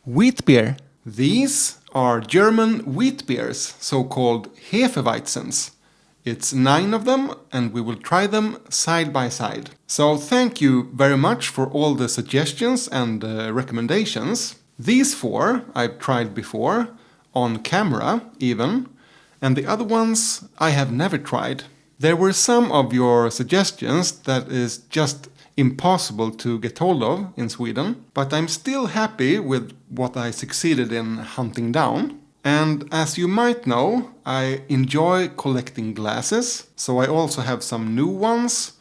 Wheat beer. These are German wheat beers, so-called Hefeweizens. It's 9 of them, and we will try them side by side. So thank you very much for all the suggestions and recommendations. These 4 I've tried before, on camera even, and the other ones I have never tried. There were some of your suggestions that is just impossible to get hold of in Sweden, but I'm still happy with what I succeeded in hunting down. And as you might know, I enjoy collecting glasses, so I also have some new ones.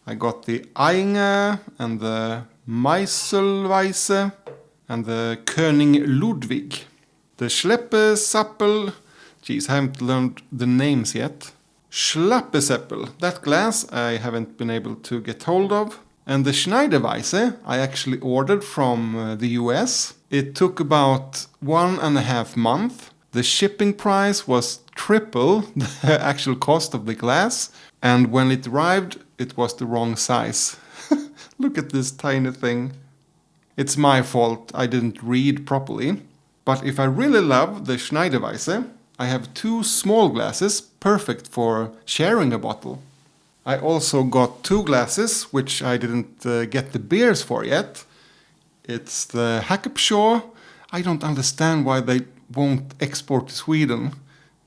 I got the Ayinger and the Maisel Weisse and the König Ludwig. The Schlappeseppel, geez, I haven't learned the names yet. Schlappeseppel, that glass I haven't been able to get hold of. And the Schneider Weisse I actually ordered from the US. It took about 1.5 months. The shipping price was triple the actual cost of the glass. And when it arrived, it was the wrong size. Look at this tiny thing. It's my fault, I didn't read properly. But if I really love the Schneider Weisse, I have 2 small glasses, perfect for sharing a bottle. I also got 2 glasses, which I didn't get the beers for yet. It's the Hackepshaw. I don't understand why they won't export to Sweden.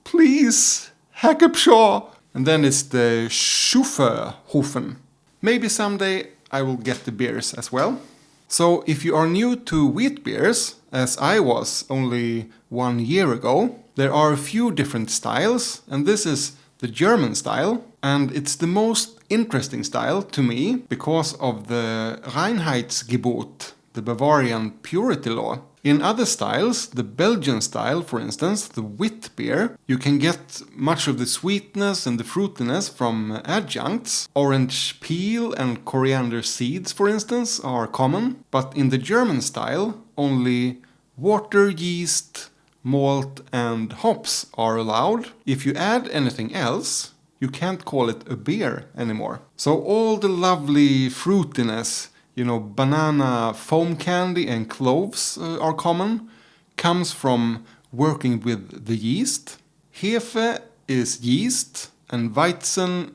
Please, Hackepshaw! And then it's the Schufferhofen. Maybe someday I will get the beers as well. So if you are new to wheat beers, as I was only 1 year ago, there are a few different styles, and this is the German style, and it's the most interesting style to me because of the Reinheitsgebot, the Bavarian purity law. In other styles, the Belgian style, for instance, the wheat beer, you can get much of the sweetness and the fruitiness from adjuncts. Orange peel and coriander seeds, for instance, are common, but in the German style, only water, yeast, malt and hops are allowed. If you add anything else, you can't call it a beer anymore. So all the lovely fruitiness, banana foam candy and cloves are common, comes from working with the yeast. Hefe is yeast and Weizen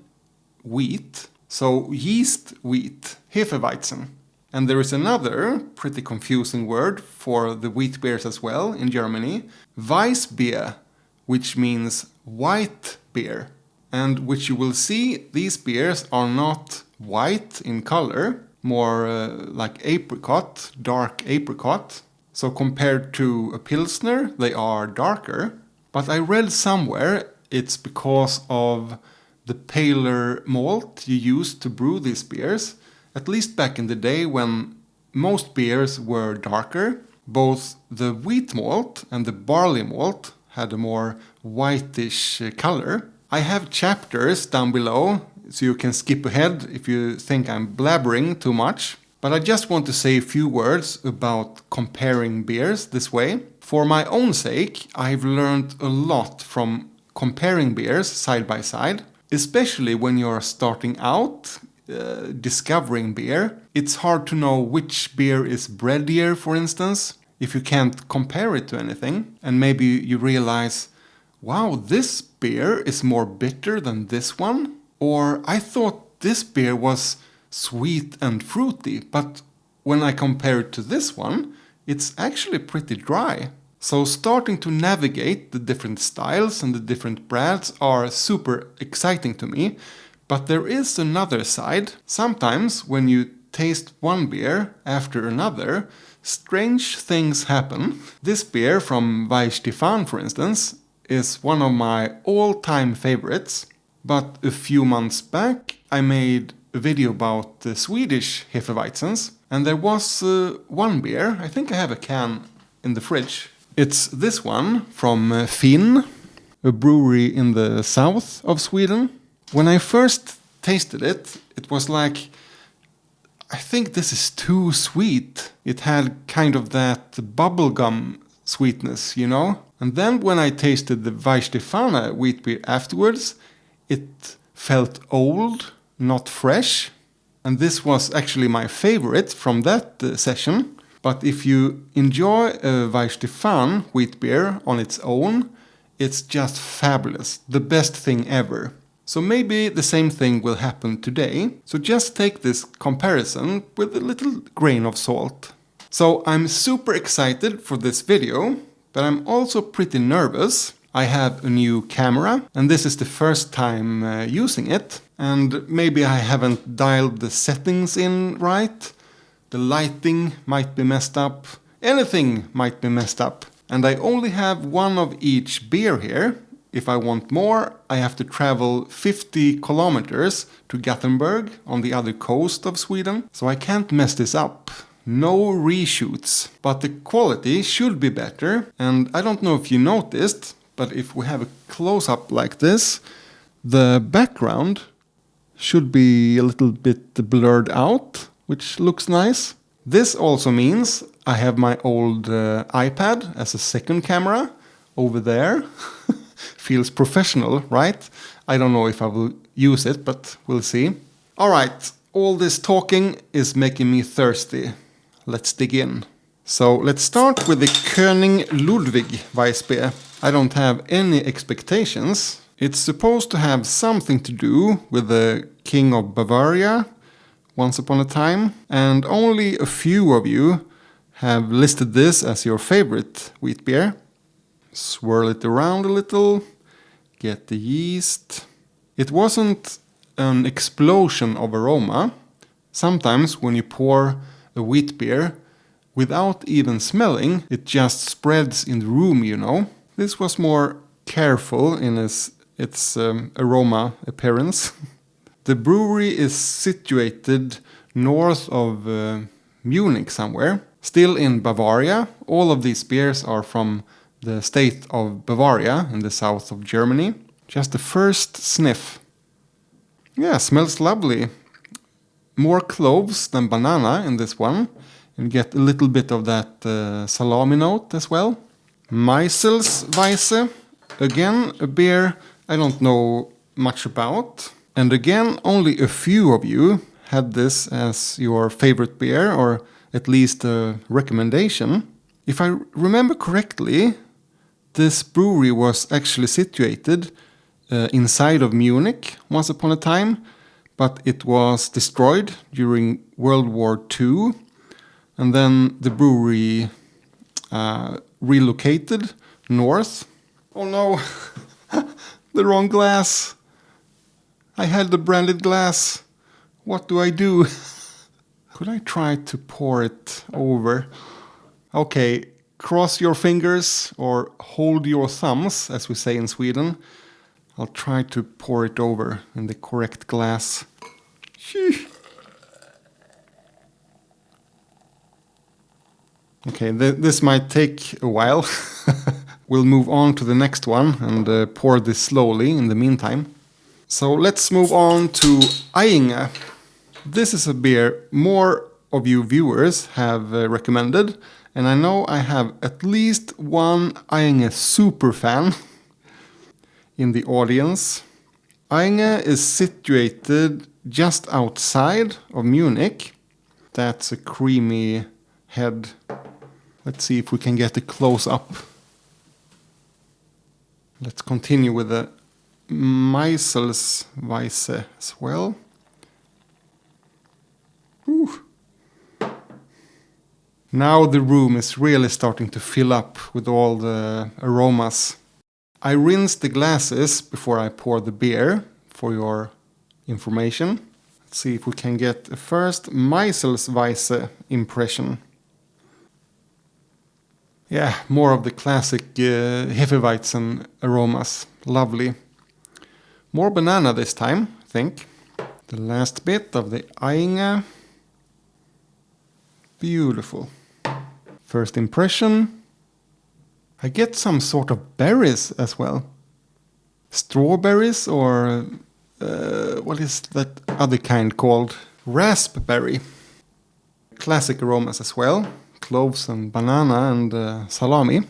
wheat. So yeast wheat, Hefeweizen. And there is another pretty confusing word for the wheat beers as well in Germany, Weissbier, which means white beer. And which you will see, these beers are not white in color, more like apricot, dark apricot. So compared to a Pilsner, they are darker. But I read somewhere it's because of the paler malt you use to brew these beers. At least back in the day when most beers were darker, both the wheat malt and the barley malt had a more whitish color. I have chapters down below, so you can skip ahead if you think I'm blabbering too much. But I just want to say a few words about comparing beers this way. For my own sake, I've learned a lot from comparing beers side by side, especially when you're starting out discovering beer. It's hard to know which beer is breadier, for instance, if you can't compare it to anything. And maybe you realize, wow, this beer is more bitter than this one. Or I thought this beer was sweet and fruity, but when I compare it to this one, it's actually pretty dry. So starting to navigate the different styles and the different brands are super exciting to me. But there is another side. Sometimes when you taste one beer after another, strange things happen. This beer from Weihenstephaner, for instance, is one of my all-time favorites. But a few months back, I made a video about the Swedish Hefeweizens, and there was one beer, I think I have a can in the fridge. It's this one from Finn, a brewery in the south of Sweden. When I first tasted it, it was like, I think this is too sweet. It had kind of that bubblegum sweetness, And then when I tasted the Weisstephaner wheat beer afterwards, it felt old, not fresh. And this was actually my favorite from that session. But if you enjoy a Weihenstephaner wheat beer on its own, it's just fabulous, the best thing ever. So maybe the same thing will happen today, so just take this comparison with a little grain of salt. So I'm super excited for this video, but I'm also pretty nervous. I have a new camera, and this is the first time using it, and maybe I haven't dialed the settings in right. The lighting might be messed up, anything might be messed up. And I only have one of each beer here. If I want more, I have to travel 50 kilometers to Gothenburg on the other coast of Sweden. So I can't mess this up. No reshoots. But the quality should be better. And I don't know if you noticed, but if we have a close-up like this, the background should be a little bit blurred out, which looks nice. This also means I have my old iPad as a second camera over there. Feels professional, right? I don't know if I will use it, but we'll see. Alright, all this talking is making me thirsty. Let's dig in. So let's start with the König Ludwig Weissbier. I don't have any expectations. It's supposed to have something to do with the King of Bavaria once upon a time, and only a few of you have listed this as your favorite wheat beer. Swirl it around a little, get the yeast. It wasn't an explosion of aroma. Sometimes when you pour a wheat beer without even smelling, it just spreads in the room, you know. This was more careful in its aroma appearance. The brewery is situated north of Munich somewhere, still in Bavaria. All of these beers are from the state of Bavaria in the south of Germany. Just the first sniff. Yeah, smells lovely. More cloves than banana in this one. You get a little bit of that salami note as well. Maisel's Weisse. Again, a beer I don't know much about. And again, only a few of you had this as your favorite beer, or at least a recommendation. If I remember correctly, this brewery was actually situated inside of Munich once upon a time, but it was destroyed during World War II, and then the brewery relocated north. Oh no, the wrong glass. I had the branded glass. What do I do? Could I try to pour it over? Okay, cross your fingers or hold your thumbs, as we say in Sweden. I'll try to pour it over in the correct glass. Okay, this might take a while. We'll move on to the next one and pour this slowly in the meantime. So let's move on to Ayinger. This is a beer more of you viewers have recommended, and I know I have at least one Ayinger super fan in the audience. Ayinger is situated just outside of Munich. That's a creamy head. Let's see if we can get a close-up. Let's continue with the Maisel's Weisse as well. Ooh. Now the room is really starting to fill up with all the aromas. I rinse the glasses before I pour the beer, for your information. Let's see if we can get a first Maisel's Weisse impression. Yeah, more of the classic Hefeweizen aromas. Lovely. More banana this time, I think. The last bit of the Ayinger. Beautiful. First impression. I get some sort of berries as well. Strawberries, or what is that other kind called? Raspberry. Classic aromas as well. Cloves and banana and salami.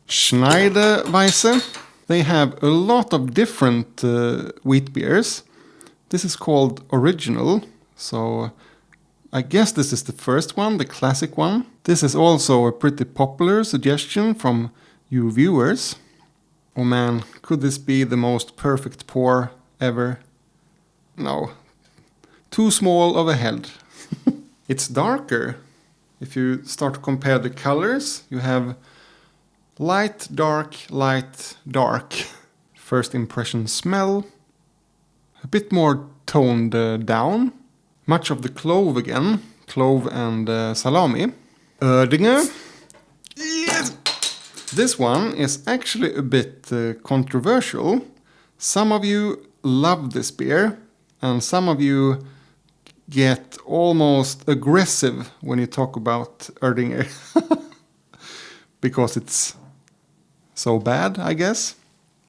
Schneider Weisse. They have a lot of different wheat beers. This is called original, so I guess this is the first one, the classic one. This is also a pretty popular suggestion from you viewers. Oh man, could this be the most perfect pour ever? No. Too small of a head. It's darker. If you start to compare the colors, you have light, dark, light, dark. First impression smell. A bit more toned down. Much of the clove again. Clove and salami. Erdinger. Yes! This one is actually a bit controversial. Some of you love this beer, and some of you get almost aggressive when you talk about Erdinger. Because it's so bad, I guess.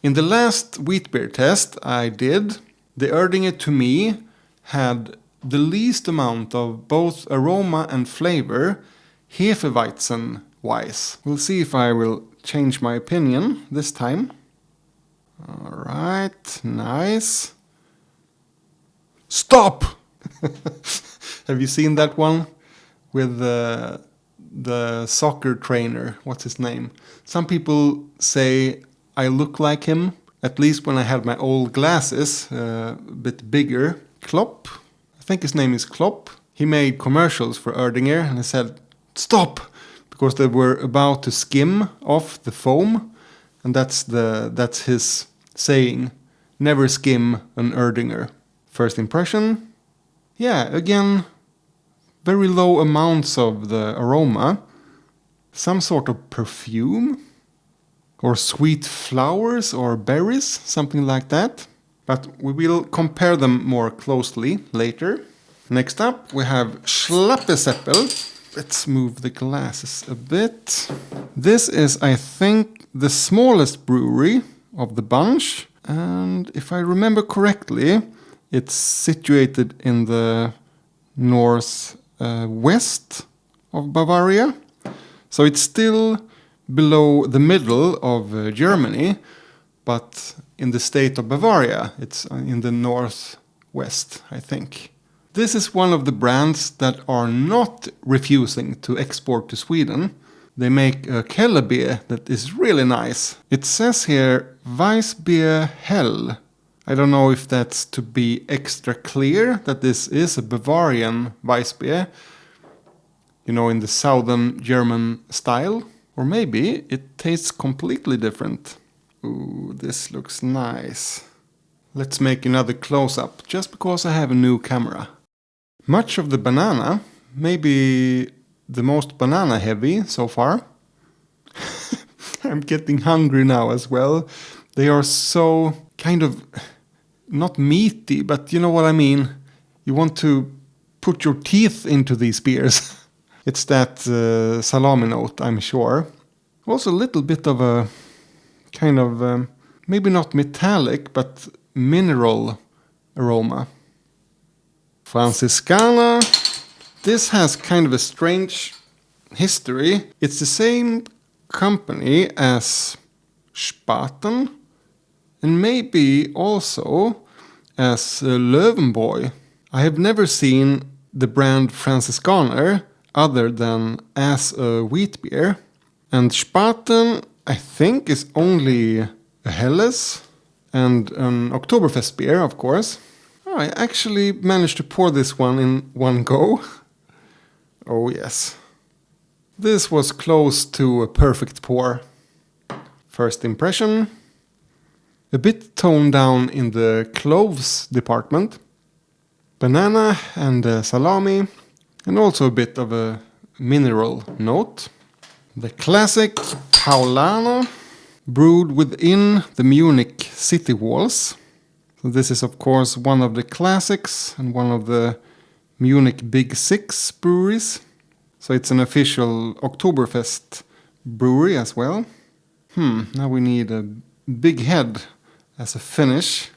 In the last wheat beer test I did, the Erdinger to me had the least amount of both aroma and flavor Hefeweizen wise. We'll see if I will change my opinion this time. Alright, nice. Stop! Have you seen that one? With the soccer trainer, what's his name? Some people say I look like him, at least when I had my old glasses, a bit bigger. Klopp, I think his name is Klopp. He made commercials for Erdinger and he said, stop! Because they were about to skim off the foam, and that's his saying. Never skim an Erdinger. First impression? Yeah, again, very low amounts of the aroma. Some sort of perfume? Or sweet flowers or berries, something like that. But we will compare them more closely later. Next up we have Schlappeseppel. Let's move the glasses a bit. This is, I think, the smallest brewery of the bunch. And if I remember correctly, it's situated in the northwest of Bavaria. So it's still below the middle of Germany, but in the state of Bavaria, it's in the northwest, I think. This is one of the brands that are not refusing to export to Sweden. They make a Kellerbier that is really nice. It says here Weissbier Hell. I don't know if that's to be extra clear that this is a Bavarian Weissbier, you know, in the southern German style. Or maybe it tastes completely different. Ooh, this looks nice. Let's make another close-up, just because I have a new camera. Much of the banana, maybe the most banana heavy so far. I'm getting hungry now as well. They are so kind of, not meaty, but you know what I mean. You want to put your teeth into these beers. It's that salami note, I'm sure. Also a little bit of a kind of, maybe not metallic, but mineral aroma. Franziskaner. This has kind of a strange history. It's the same company as Spaten and maybe also as Löwenbräu. I have never seen the brand Franziskaner other than as a wheat beer. And Spaten, I think, is only a Helles and an Oktoberfest beer, of course. Oh, I actually managed to pour this one in one go. Oh yes. This was close to a perfect pour. First impression. A bit toned down in the cloves department. Banana and salami. And also a bit of a mineral note. The classic Paulaner, brewed within the Munich city walls. So this is of course one of the classics and one of the Munich Big Six breweries. So it's an official Oktoberfest brewery as well. Now we need a big head as a finish.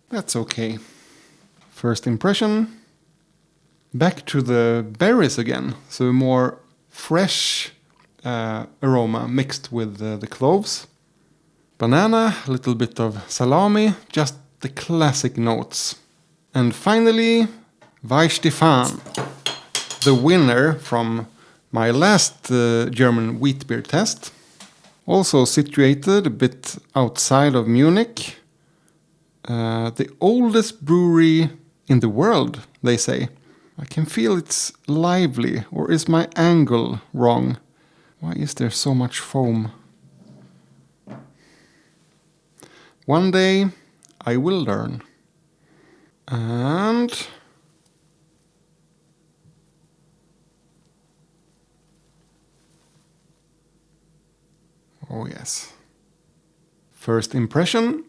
That's okay. First impression. Back to the berries again. So a more fresh aroma mixed with the cloves. Banana, a little bit of salami, just the classic notes. And finally, Weihenstephaner, the winner from my last German wheat beer test. Also situated a bit outside of Munich. The oldest brewery in the world, they say. I can feel it's lively, or is my angle wrong? Why is there so much foam? One day I will learn. And oh yes. First impression.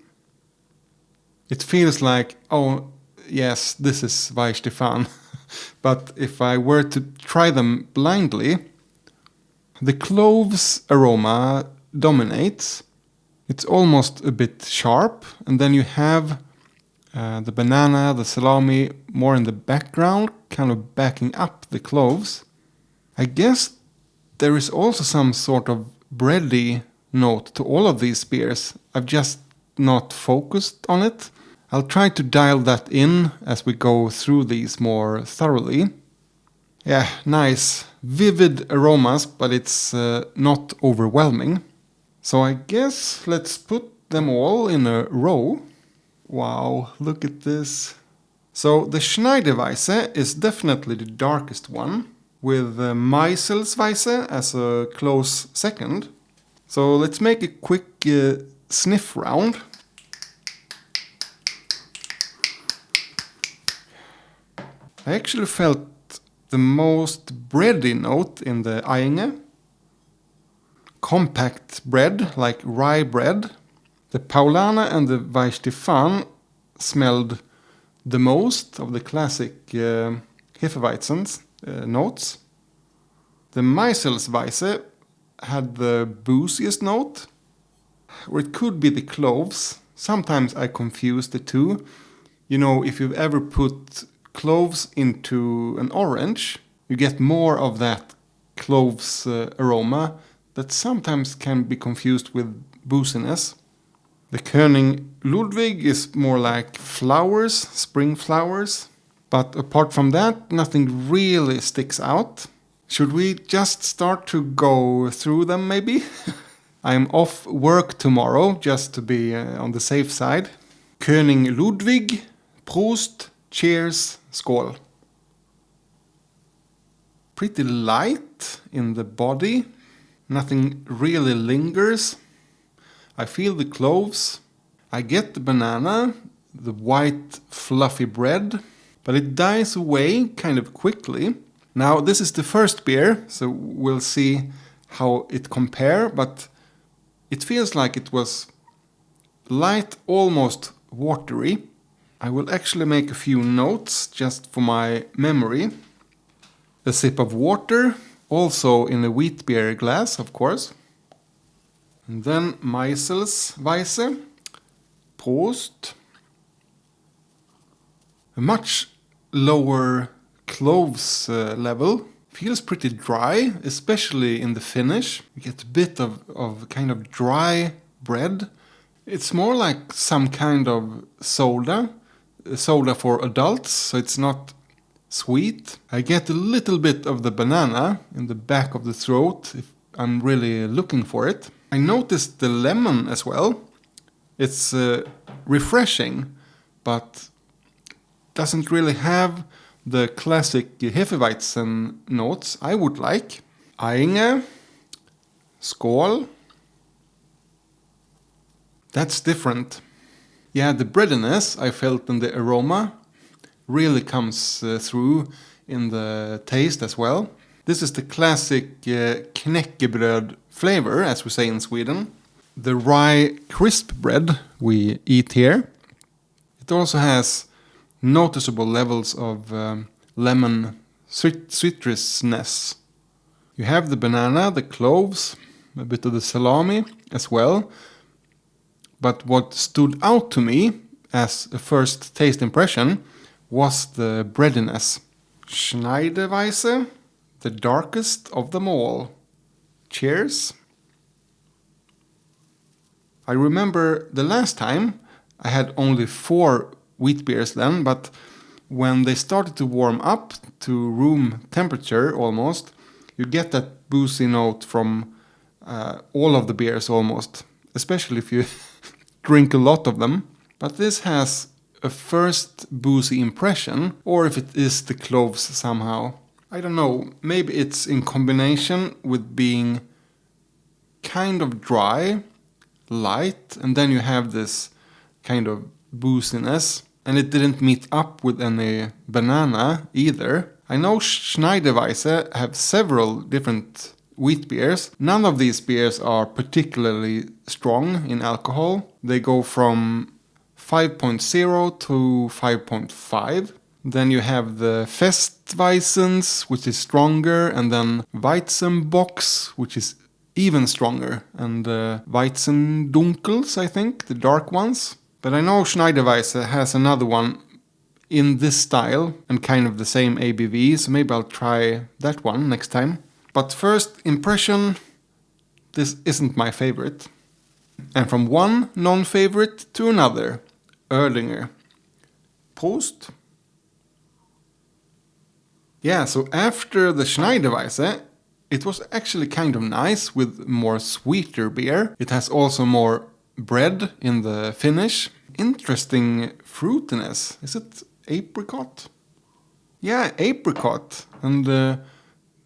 It feels like, oh yes, this is Weissstephan. But if I were to try them blindly, the cloves aroma dominates. It's almost a bit sharp, and then you have the banana, the salami more in the background, kind of backing up the cloves. I guess there is also some sort of bready note to all of these beers. I've just not focused on it. I'll try to dial that in as we go through these more thoroughly. Yeah, nice, vivid aromas, but it's not overwhelming. So I guess let's put them all in a row. Wow, look at this. So the Schneider Weisse is definitely the darkest one, with Maisel's Weisse as a close second. So let's make a quick sniff round. I actually felt the most bready note in the Ayinger. Compact bread, like rye bread. The Paulaner and the Weissstephan smelled the most of the classic Hefeweizen notes. The Maisel's Weisse had the booziest note, or it could be the cloves. Sometimes I confuse the two. You know, if you've ever put cloves into an orange, you get more of that cloves aroma that sometimes can be confused with booziness. The König Ludwig is more like flowers, spring flowers. But apart from that, nothing really sticks out. Should we just start to go through them maybe? I'm off work tomorrow just to be on the safe side. König Ludwig, Prost, cheers, skål. Pretty light in the body. Nothing really lingers. I feel the cloves. I get the banana, the white fluffy bread, but it dies away kind of quickly. Now this is the first beer, so we'll see how it compares, but it feels like it was light, almost watery. I will actually make a few notes just for my memory. A sip of water, also in a wheat beer glass, of course. And then Maisel's Weisse. Prost. A much lower cloves level. Feels pretty dry, especially in the finish. You get a bit of kind of dry bread. It's more like some kind of soda for adults, so it's not sweet. I get a little bit of the banana in the back of the throat if I'm really looking for it. I noticed the lemon as well. It's refreshing, but doesn't really have the classic Hefeweizen notes I would like. Ayinger, skål. That's different. Yeah, the breadiness I felt in the aroma really comes through in the taste as well. This is the classic knäckebröd flavor, as we say in Sweden. The rye crisp bread we eat here. It also has noticeable levels of lemon citrusness. You have the banana, the cloves, a bit of the salami as well. But what stood out to me as a first taste impression was the breadiness. Schneider Weisse, the darkest of them all. Cheers. I remember the last time I had only 4 wheat beers then, but when they started to warm up to room temperature almost, you get that boozy note from all of the beers almost, especially if you drink a lot of them. But this has a first boozy impression, or if it is the cloves somehow. I don't know, maybe it's in combination with being kind of dry, light, and then you have this kind of booziness, and it didn't meet up with any banana either. I know Schneider Weisse have several different wheat beers. None of these beers are particularly strong in alcohol. They go from 5.0 to 5.5. Then you have the Festweissens, which is stronger, and then Weizenbocks, which is even stronger, and Weizendunkels, I think, the dark ones. But I know Schneider Weisse has another one in this style and kind of the same ABV, so maybe I'll try that one next time. But first impression, this isn't my favorite. And from one non-favorite to another, Erdinger. Prost! Yeah, so after the Schneider Weisse, it was actually kind of nice with more sweeter beer. It has also more bread in the finish. Interesting fruitiness. Is it apricot? Yeah, apricot. And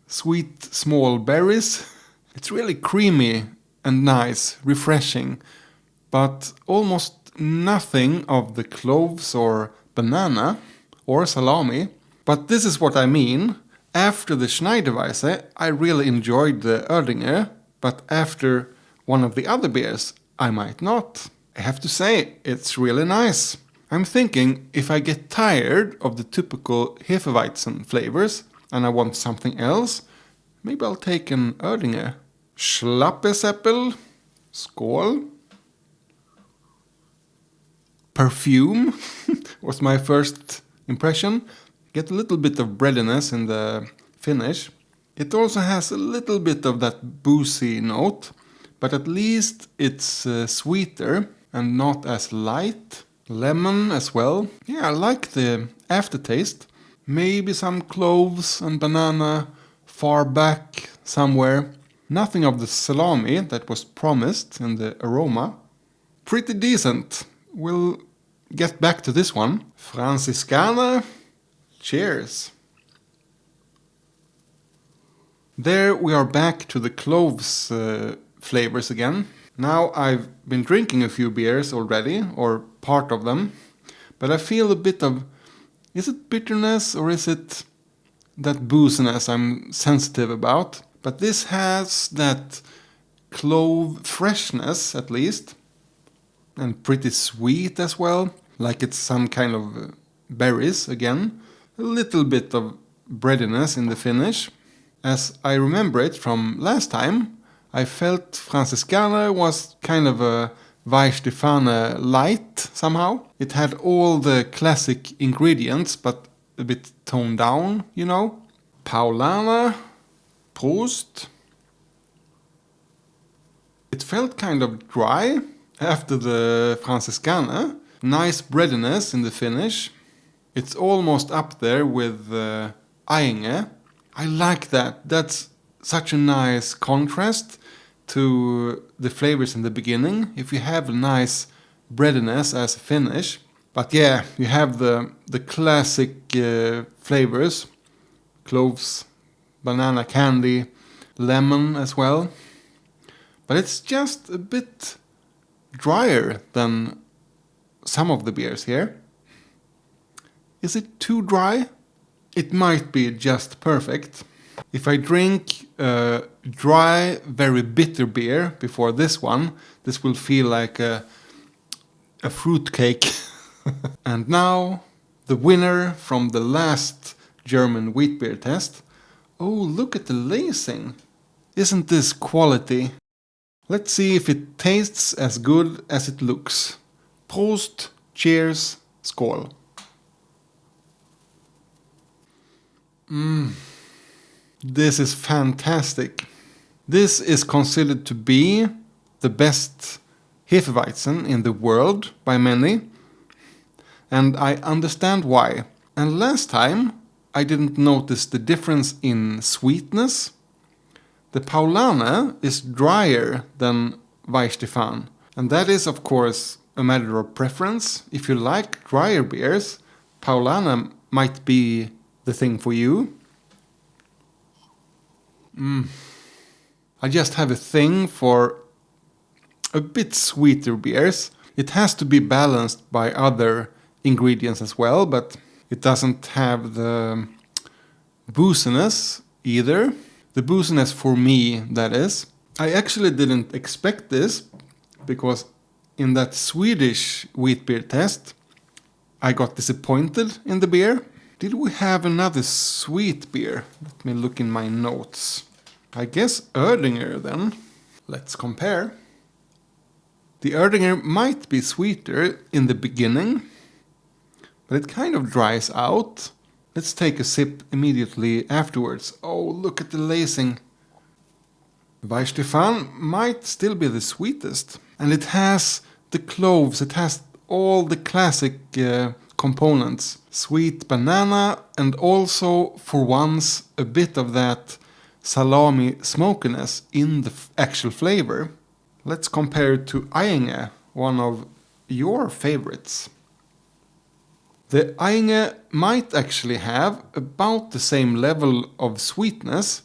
sweet small berries. It's really creamy and nice, refreshing. But almost nothing of the cloves or banana or salami. But this is what I mean. After the Schneider Weisse, I really enjoyed the Erdinger, but after one of the other beers, I might not. I have to say, it's really nice. I'm thinking if I get tired of the typical Hefeweizen flavors and I want something else, maybe I'll take an Erdinger. Schlappeseppel, skål. Perfume was my first impression. Get a little bit of breadiness in the finish. It also has a little bit of that boozy note, but at least it's sweeter and not as light. Lemon as well. Yeah, I like the aftertaste. Maybe some cloves and banana far back somewhere. Nothing of the salami that was promised in the aroma. Pretty decent. We'll get back to this one. Franziskaner. Cheers! There we are back to the cloves flavors again. Now I've been drinking a few beers already, or part of them, but I feel a bit of, is it bitterness or is it that booziness I'm sensitive about? But this has that clove freshness at least, and pretty sweet as well, like it's some kind of berries again. A little bit of breadiness in the finish. As I remember it from last time, I felt Franziskaner was kind of a Weihenstephaner light somehow. It had all the classic ingredients, but a bit toned down, you know. Paulaner, Prost. It felt kind of dry after the Franziskaner. Nice breadiness in the finish. It's almost up there with Ayinger. I like that. That's such a nice contrast to the flavors in the beginning. If you have a nice breadiness as a finish. But yeah, you have the classic flavors. Cloves, banana candy, lemon as well. But it's just a bit drier than some of the beers here. Is it too dry? It might be just perfect. If I drink a dry, very bitter beer before this one, this will feel like a fruit cake. And now, the winner from the last German wheat beer test. Oh, look at the lacing. Isn't this quality? Let's see if it tastes as good as it looks. Prost, cheers, skål. This is fantastic. This is considered to be the best Hefeweizen in the world by many. And I understand why. And last time I didn't notice the difference in sweetness. The Paulaner is drier than Weihenstephaner, and that is of course a matter of preference. If you like drier beers, Paulaner might be the thing for you. I just have a thing for a bit sweeter beers. It has to be balanced by other ingredients as well, but it doesn't have the booziness either. The booziness for me, that is. I actually didn't expect this, because in that Swedish wheat beer test, I got disappointed in the beer. Did we have another sweet beer? Let me look in my notes. I guess Erdinger then. Let's compare. The Erdinger might be sweeter in the beginning, but it kind of dries out. Let's take a sip immediately afterwards. Oh, look at the lacing. Weissstephaner might still be the sweetest. And it has the cloves, it has all the classic components. Sweet banana, and also for once a bit of that salami smokiness in the actual flavor. Let's compare it to Ayinger, one of your favorites. The Ayinger might actually have about the same level of sweetness,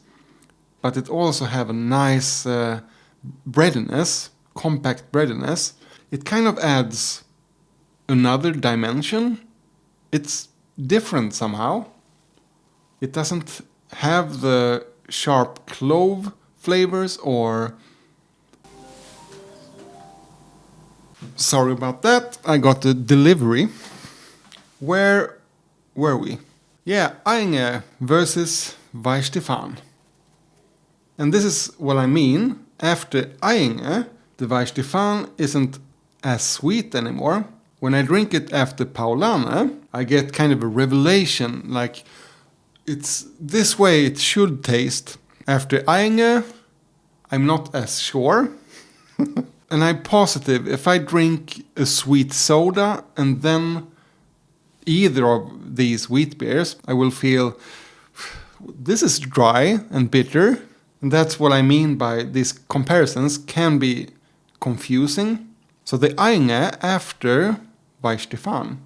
but it also have a nice breadiness, compact breadiness. It kind of adds another dimension. It's different somehow. It doesn't have the sharp clove flavors or... Sorry about that, I got a delivery. Where were we? Yeah, Ayinger versus Weissstephaner. And this is what I mean. After Ayinger, the Weissstephaner isn't as sweet anymore. When I drink it after Paulaner, I get kind of a revelation, like it's this way it should taste. After Ayinger, I'm not as sure. And I'm positive if I drink a sweet soda and then either of these wheat beers, I will feel this is dry and bitter. And that's what I mean by these comparisons can be confusing. So the Ayinger after Weissstephaner,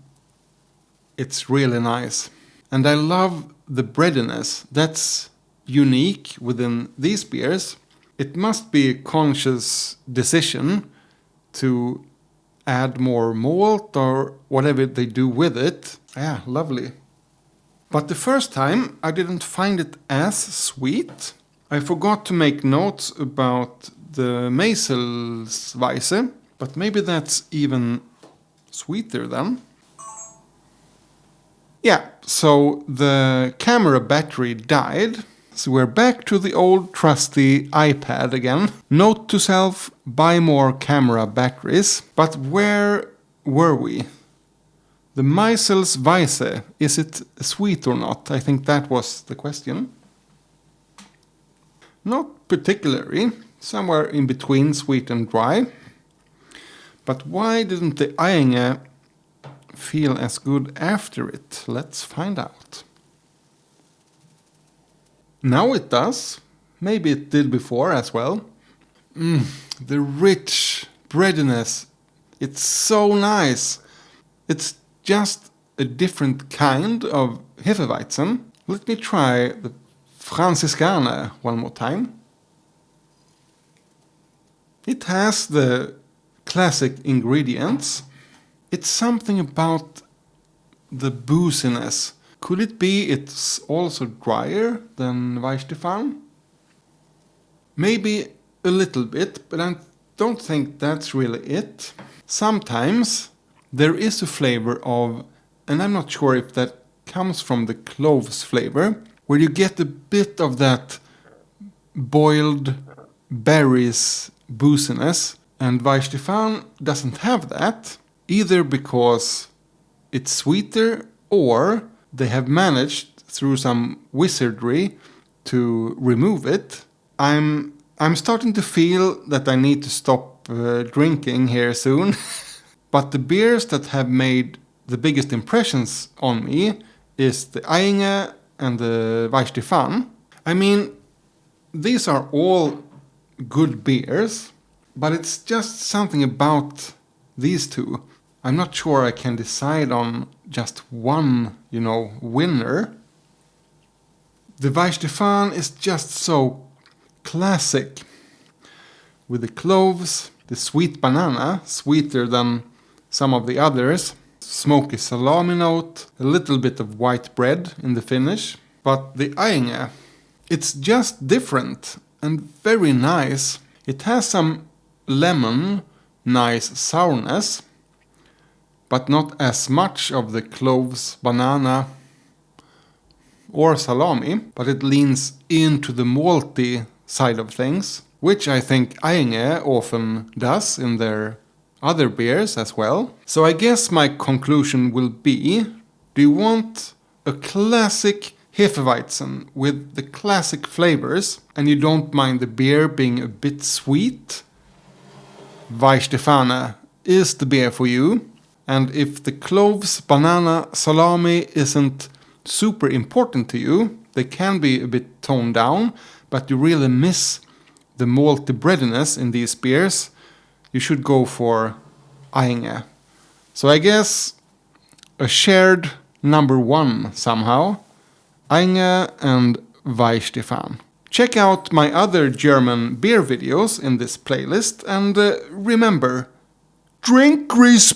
it's really nice. And I love the breadiness. That's unique within these beers. It must be a conscious decision to add more malt or whatever they do with it. Yeah, lovely. But the first time I didn't find it as sweet. I forgot to make notes about the Maisel's Weisse, but maybe that's even sweeter then. Yeah, so the camera battery died. So we're back to the old trusty iPad again. Note to self, buy more camera batteries. But where were we? The Maisel's Weisse, is it sweet or not? I think that was the question. Not particularly, somewhere in between sweet and dry. But why didn't the Ayinger feel as good after it? Let's find out. Now it does. Maybe it did before as well. The rich breadiness. It's so nice. It's just a different kind of Hefeweizen. Let me try the Franziskaner one more time. It has the classic ingredients. It's something about the booziness. Could it be it's also drier than Weissstephaner? Maybe a little bit, but I don't think that's really it. Sometimes there is a flavor of, and I'm not sure if that comes from the cloves flavor, where you get a bit of that boiled berries booziness, and Weissstephaner doesn't have that, either because it's sweeter or they have managed through some wizardry to remove it. I'm starting to feel that I need to stop drinking here soon. But the beers that have made the biggest impressions on me is the Ayinger and the Weissbier. I mean, these are all good beers, but it's just something about these two. I'm not sure I can decide on just one, winner. The Weissbier is just so classic, with the cloves, the sweet banana, sweeter than some of the others, smoky salami note, a little bit of white bread in the finish. But the Ayinger, it's just different and very nice. It has some lemon, nice sourness, but not as much of the cloves, banana or salami, but it leans into the malty side of things, which I think Ayinger often does in their other beers as well. So I guess my conclusion will be, do you want a classic Hefeweizen with the classic flavors and you don't mind the beer being a bit sweet? Weihenstephaner is the beer for you. And if the cloves, banana, salami isn't super important to you, they can be a bit toned down, but you really miss the malty breadiness in these beers, you should go for Ayinger. So I guess a shared number one somehow, Ayinger and Weissbier. Check out my other German beer videos in this playlist and remember, drink responsibly.